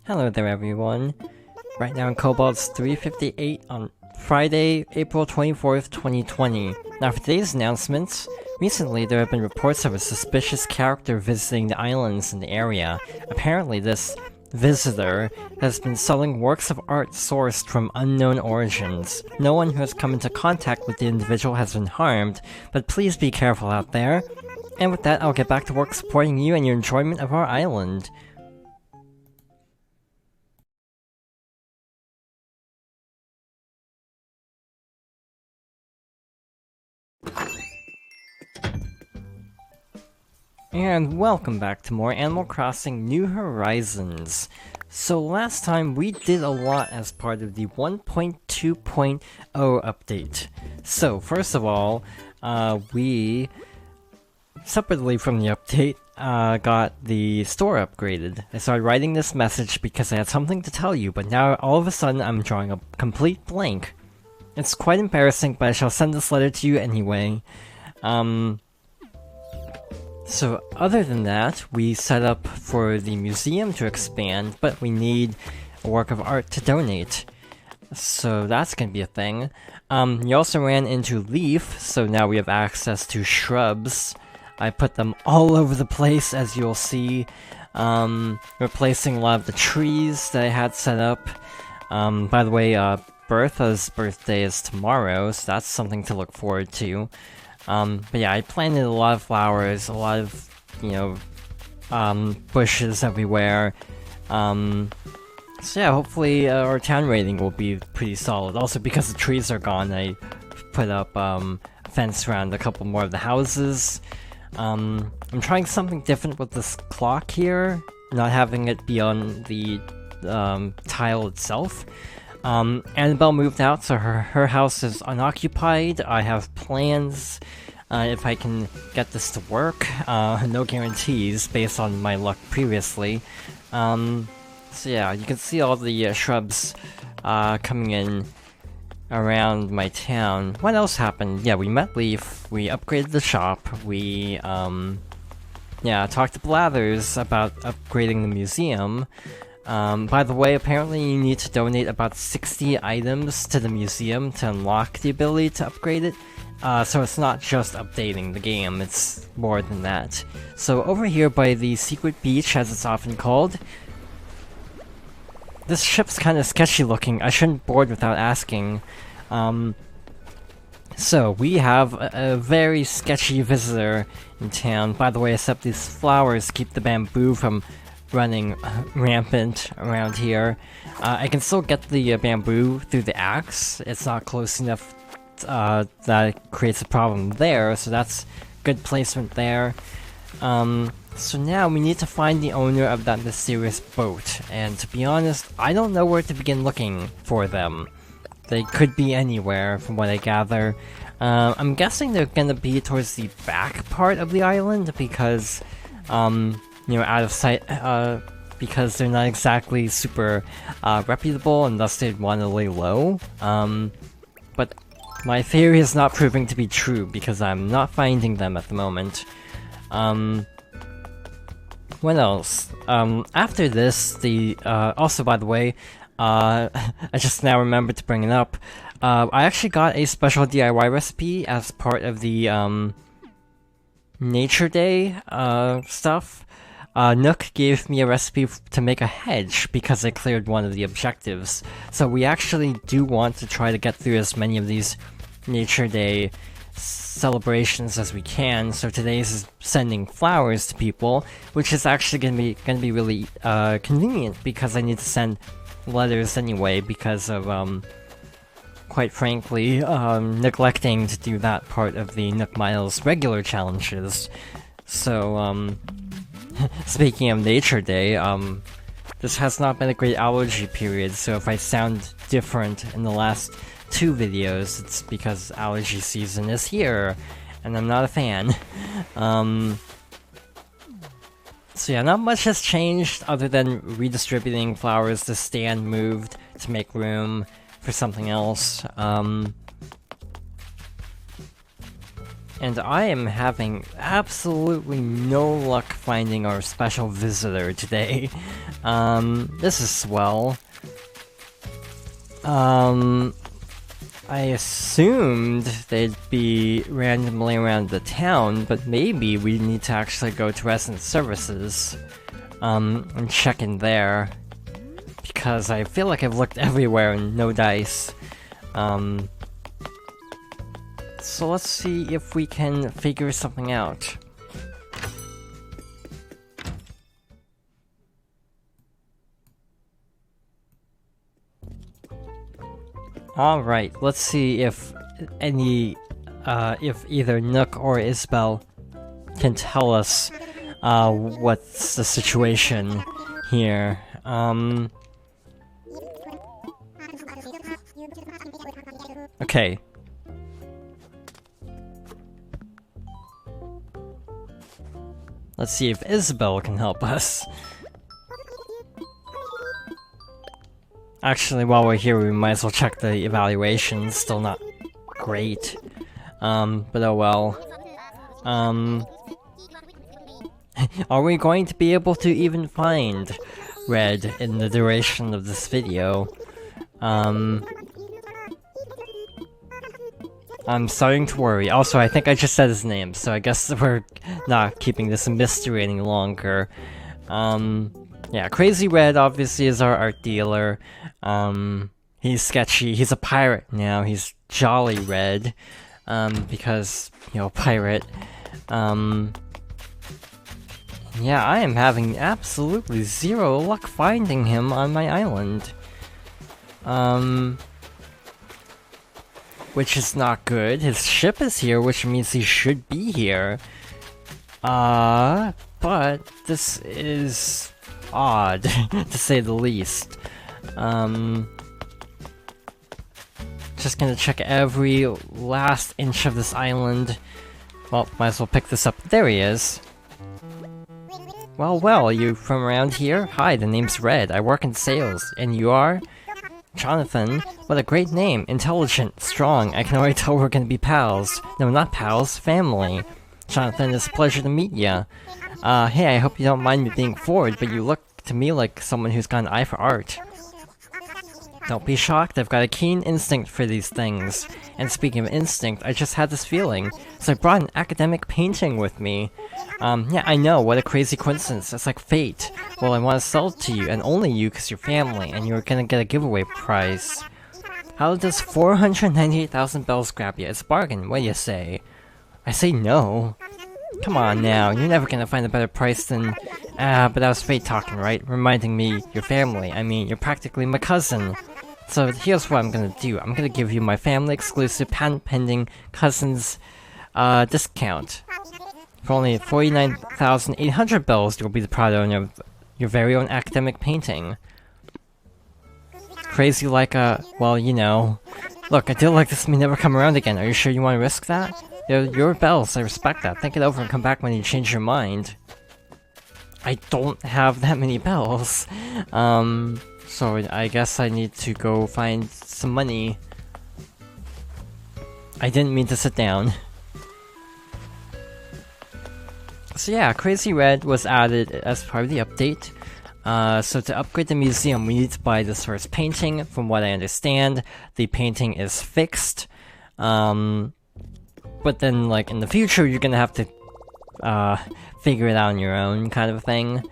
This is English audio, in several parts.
Hello there everyone. Right now in Cobalt's 3:58 on Friday, April 24th, 2020. Now for today's announcements, recently there have been reports of a suspicious character visiting the islands in the area. Apparently this visitor has been selling works of art sourced from unknown origins. No one who has come into contact with the individual has been harmed, but please be careful out there. And with that, I'll get back to work supporting you and your enjoyment of our island. And welcome back to more Animal Crossing New Horizons. So last time we did a lot as part of the 1.2.0 update. So first of all, we, separately from the update, got the store upgraded. I started writing this message because I had something to tell you, but now all of a sudden I'm drawing a complete blank. It's quite embarrassing, but I shall send this letter to you anyway. So other than that, we set up for the museum to expand, but we need a work of art to donate. So that's gonna be a thing. You also ran into Leaf, so now we have access to shrubs. I put them all over the place, as you'll see, replacing a lot of the trees that I had set up. By the way, Bertha's birthday is tomorrow, so that's something to look forward to. But yeah, I planted a lot of flowers, a lot of, bushes everywhere. So yeah, hopefully our town rating will be pretty solid. Also, because the trees are gone, I put up a fence around a couple more of the houses. I'm trying something different with this clock here, not having it be on the tile itself. Annabelle moved out, so her house is unoccupied. I have plans, if I can get this to work. No guarantees, based on my luck previously. So yeah, you can see all the shrubs coming in around my town. What else happened? Yeah, we met Leaf, we upgraded the shop, we, talked to Blathers about upgrading the museum. By the way, apparently you need to donate about 60 items to the museum to unlock the ability to upgrade it. So it's not just updating the game, it's more than that. So over here by the secret beach, as it's often called, this ship's kinda sketchy looking. I shouldn't board without asking. So we have a very sketchy visitor in town. By the way, except these flowers keep the bamboo from running rampant around here. I can still get the bamboo through the axe. It's not close enough that it creates a problem there, so that's good placement there. So now we need to find the owner of that mysterious boat, and to be honest, I don't know where to begin looking for them. They could be anywhere, from what I gather. I'm guessing they're gonna be towards the back part of the island, because, out of sight, because they're not exactly super reputable, and thus they'd want to lay low. But my theory is not proving to be true, because I'm not finding them at the moment. What else? After this, also by the way, I just now remembered to bring it up, I actually got a special DIY recipe as part of the, Nature Day, stuff. Nook gave me a recipe to make a hedge because I cleared one of the objectives. So we actually do want to try to get through as many of these Nature Day celebrations as we can. So today's is sending flowers to people, which is actually gonna be really convenient because I need to send letters anyway because of quite frankly neglecting to do that part of the Nook Miles regular challenges. So speaking of Nature Day, this has not been a great allergy period, so if I sound different in the last 2 videos, it's because allergy season is here, and I'm not a fan. So yeah, not much has changed other than redistributing flowers. The stand moved to make room for something else. and I am having absolutely no luck finding our special visitor today. This is swell. I assumed they'd be randomly around the town, but maybe we need to actually go to resident services, and check in there. Because I feel like I've looked everywhere and no dice. So let's see if we can figure something out. Alright, let's see if if either Nook or Isabelle can tell us, what's the situation here. Okay. Let's see if Isabelle can help us. Actually, while we're here, we might as well check the evaluations. Still not great. But oh well. Are we going to be able to even find Red in the duration of this video? I'm starting to worry. Also, I think I just said his name, so I guess we're not keeping this a mystery any longer. Yeah, Crazy Red obviously is our art dealer. He's sketchy. He's a pirate now. He's Jolly Red, because, you know, pirate. Yeah, I am having absolutely zero luck finding him on my island. Which is not good. His ship is here, which means he should be here. But this is odd, to say the least. Just gonna check every last inch of this island. Well, might as well pick this up. There he is. Well, you from around here? Hi, the name's Red. I work in sales. And you are? Jonathan. What a great name. Intelligent, strong. I can already tell we're gonna be pals. No, not pals. Family. Jonathan, it's a pleasure to meet ya. Hey, I hope you don't mind me being forward, but you look to me like someone who's got an eye for art. Don't be shocked, I've got a keen instinct for these things. And speaking of instinct, I just had this feeling, so I brought an academic painting with me. Yeah, I know, what a crazy coincidence, it's like fate. Well, I want to sell it to you, and only you because you're family, and you're gonna get a giveaway prize. How does 498,000 bells grab you? It's a bargain, what do you say? I say no. Come on now, you're never gonna find a better price than... but that was fate talking, right? Reminding me, your family, I mean, you're practically my cousin. So here's what I'm gonna do. I'm gonna give you my family-exclusive patent-pending cousin's, discount. For only 49,800 bells, you'll be the proud owner of your very own academic painting. Crazy like well, you know. Look, a deal like this may never come around again. Are you sure you want to risk that? They're your bells, I respect that. Think it over and come back when you change your mind. I don't have that many bells. So I guess I need to go find some money. I didn't mean to sit down. So yeah, Crazy Red was added as part of the update. So to upgrade the museum, we need to buy this first painting. From what I understand, the painting is fixed. But then, like, in the future, you're gonna have to, figure it out on your own, kind of thing.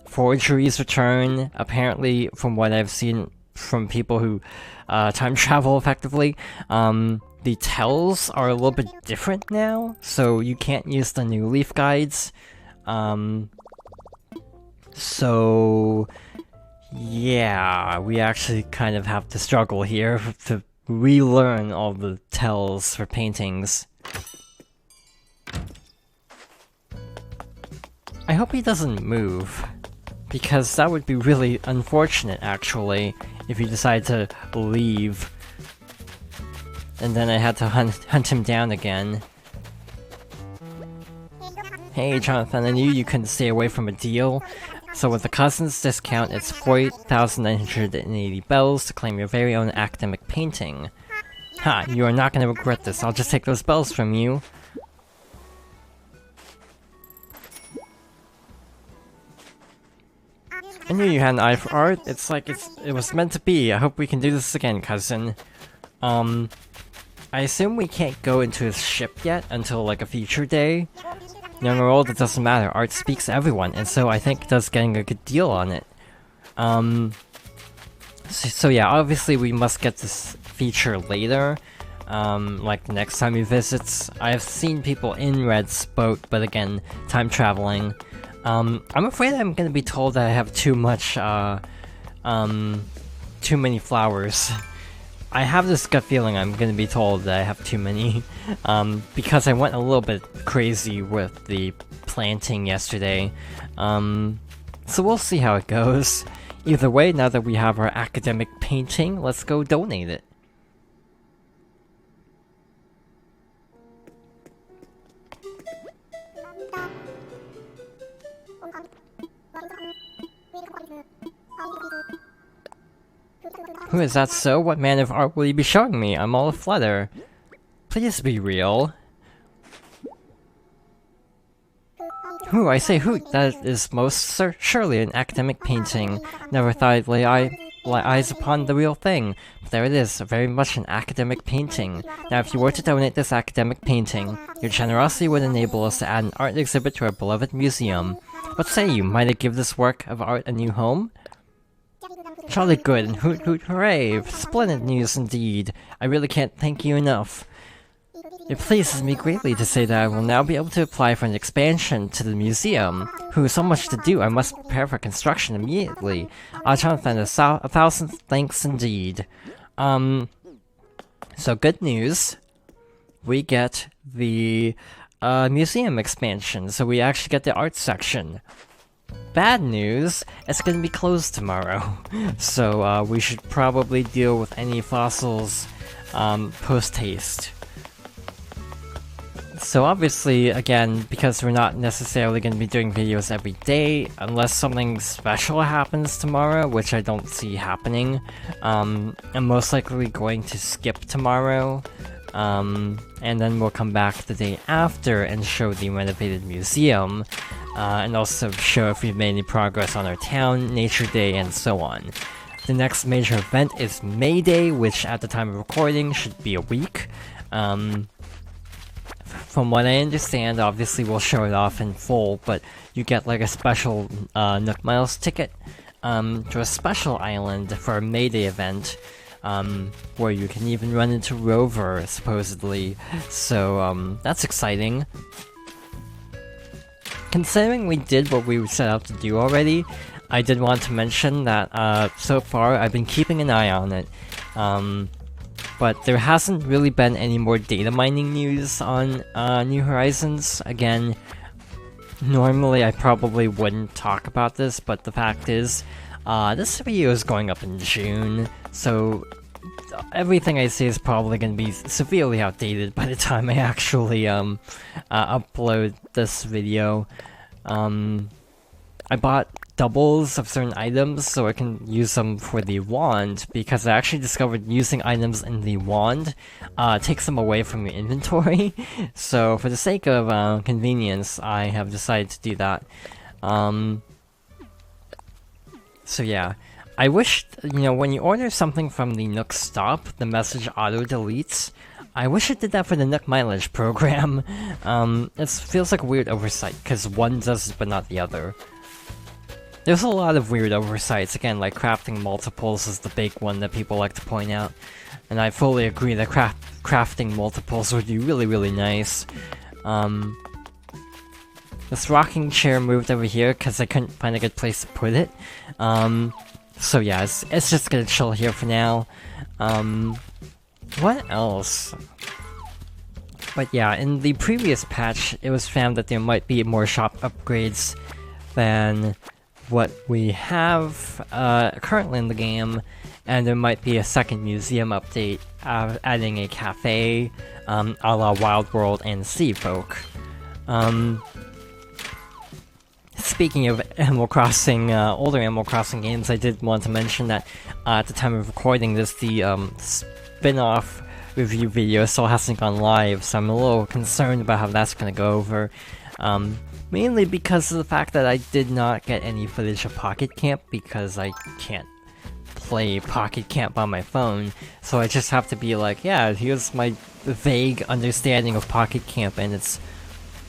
Forgeries return, apparently, from what I've seen from people who, time travel effectively. The tells are a little bit different now, so you can't use the new leaf guides. So... yeah, we actually kind of have to struggle here to relearn all the tells for paintings. I hope he doesn't move, because that would be really unfortunate, actually, if he decided to leave. And then I had to hunt him down again. Hey Jonathan, I knew you couldn't stay away from a deal. So with the cousin's discount, it's 40,980 bells to claim your very own academic painting. Ha, you are not gonna regret this. I'll just take those bells from you. I knew you had an eye for art. It's like it was meant to be. I hope we can do this again, cousin. I assume we can't go into his ship yet until like a future day. Young or old, it doesn't matter. Art speaks to everyone, and so I think does getting a good deal on it. So yeah, obviously we must get this feature later. Like the next time he visits. I've seen people in Red's boat, but again, time traveling. I'm afraid I'm gonna be told that I have too much, too many flowers. I have this gut feeling I'm gonna be told that I have too many, because I went a little bit crazy with the planting yesterday. So we'll see how it goes. Either way, now that we have our academic painting, let's go donate it. Who is that so? What manner of art will you be showing me? I'm all aflutter. Please be real. Who, I say who, that is most surely an academic painting. Never thought I'd lay eyes upon the real thing. But there it is, very much an academic painting. Now if you were to donate this academic painting, your generosity would enable us to add an art exhibit to our beloved museum. What say you, might it give this work of art a new home? Jolly good, and hoot hoot hooray! Splendid news indeed. I really can't thank you enough. It pleases me greatly to say that I will now be able to apply for an expansion to the museum. Who has so much to do, I must prepare for construction immediately. Jonathan, a thousand thanks indeed. So good news. We get the museum expansion, so we actually get the art section. Bad news, it's gonna be closed tomorrow. So we should probably deal with any fossils post-haste. So obviously, again, because we're not necessarily going to be doing videos every day, unless something special happens tomorrow, which I don't see happening, I'm most likely going to skip tomorrow, and then we'll come back the day after and show the renovated museum, and also show if we've made any progress on our town, Nature Day, and so on. The next major event is May Day, which at the time of recording should be a week. From what I understand, obviously we'll show it off in full, but you get like a special Nook Miles ticket to a special island for a May Day event, where you can even run into Rover, supposedly. So that's exciting. Considering we did what we set out to do already, I did want to mention that so far I've been keeping an eye on it. But there hasn't really been any more data mining news on New Horizons. Again, normally I probably wouldn't talk about this, but the fact is, this video is going up in June, so everything I say is probably going to be severely outdated by the time I actually upload this video. I bought doubles of certain items so I can use them for the wand, because I actually discovered using items in the wand takes them away from your inventory. So for the sake of convenience, I have decided to do that. So yeah, I wish, you know, when you order something from the Nook Stop, the message auto-deletes. I wish it did that for the Nook Mileage program. It feels like a weird oversight, because one does it but not the other. There's a lot of weird oversights, again, like crafting multiples is the big one that people like to point out. And I fully agree that crafting multiples would be really, really nice. This rocking chair moved over here because I couldn't find a good place to put it. So yeah, it's just gonna chill here for now. What else? But yeah, in the previous patch, it was found that there might be more shop upgrades than what we have currently in the game, and there might be a second museum update adding a cafe a la Wild World and Sea Folk. Speaking of Animal Crossing, older Animal Crossing games, I did want to mention that at the time of recording this, the spin-off review video still hasn't gone live, so I'm a little concerned about how that's gonna go over. Mainly because of the fact that I did not get any footage of Pocket Camp because I can't play Pocket Camp on my phone, so I just have to be like, yeah, here's my vague understanding of Pocket Camp and its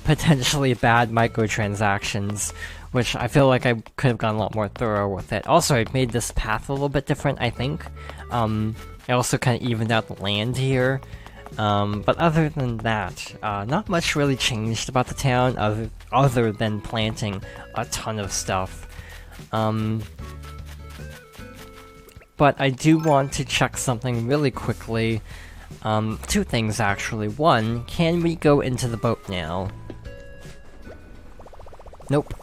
potentially bad microtransactions, which I feel like I could have gone a lot more thorough with it. Also, I made this path a little bit different, I think. I also kind of evened out the land here. But other than that, not much really changed about the town other than planting a ton of stuff. But I do want to check something really quickly. Two things actually. One, can we go into the boat now? Nope.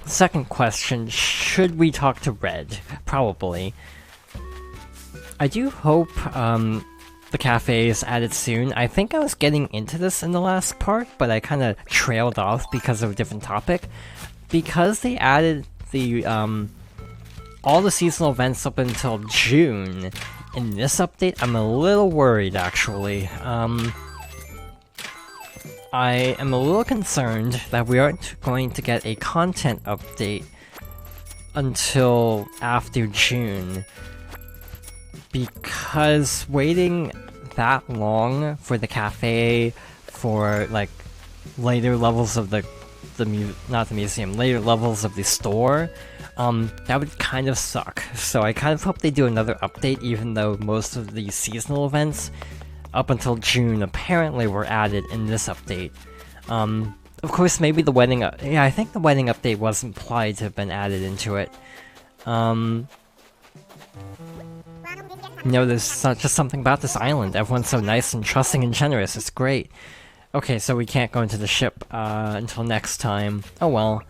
Second question, should we talk to Red? Probably. I do hope, the cafe is added soon. I think I was getting into this in the last part, but I kinda trailed off because of a different topic. Because they added the, all the seasonal events up until June in this update, I'm a little worried, actually. I am a little concerned that we aren't going to get a content update until after June. Because waiting that long for the cafe, for, like, later levels of not the museum, later levels of the store, that would kind of suck. So I kind of hope they do another update, even though most of the seasonal events up until June apparently were added in this update. Of course, maybe the wedding yeah, I think the wedding update was implied to have been added into it. No, there's just something about this island. Everyone's so nice and trusting and generous, it's great. Okay, so we can't go into the ship, until next time. Oh well.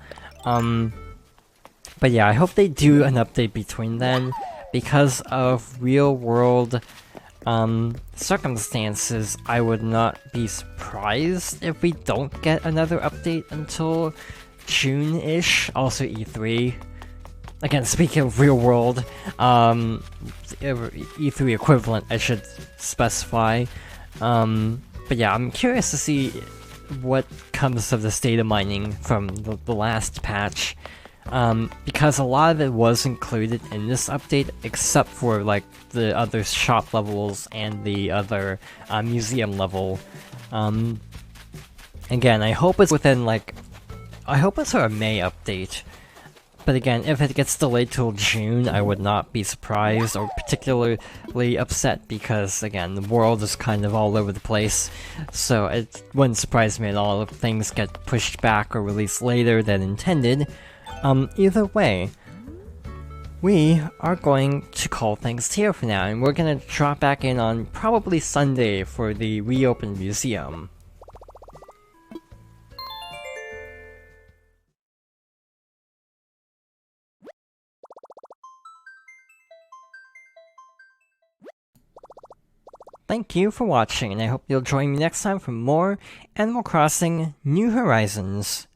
But yeah, I hope they do an update between then. Because of real-world circumstances, I would not be surprised if we don't get another update until June-ish. Also E3. Again, speaking of real world, E3 equivalent, I should specify. But yeah, I'm curious to see what comes of this data mining from the last patch. Because a lot of it was included in this update, except for, like, the other shop levels and the other, museum level. Again, I hope it's within, like... I hope it's a May update. But again, if it gets delayed till June, I would not be surprised or particularly upset because, again, the world is kind of all over the place. So it wouldn't surprise me at all if things get pushed back or released later than intended. Either way, we are going to call things here for now, and we're gonna drop back in on probably Sunday for the reopened museum. Thank you for watching, and I hope you'll join me next time for more Animal Crossing New Horizons.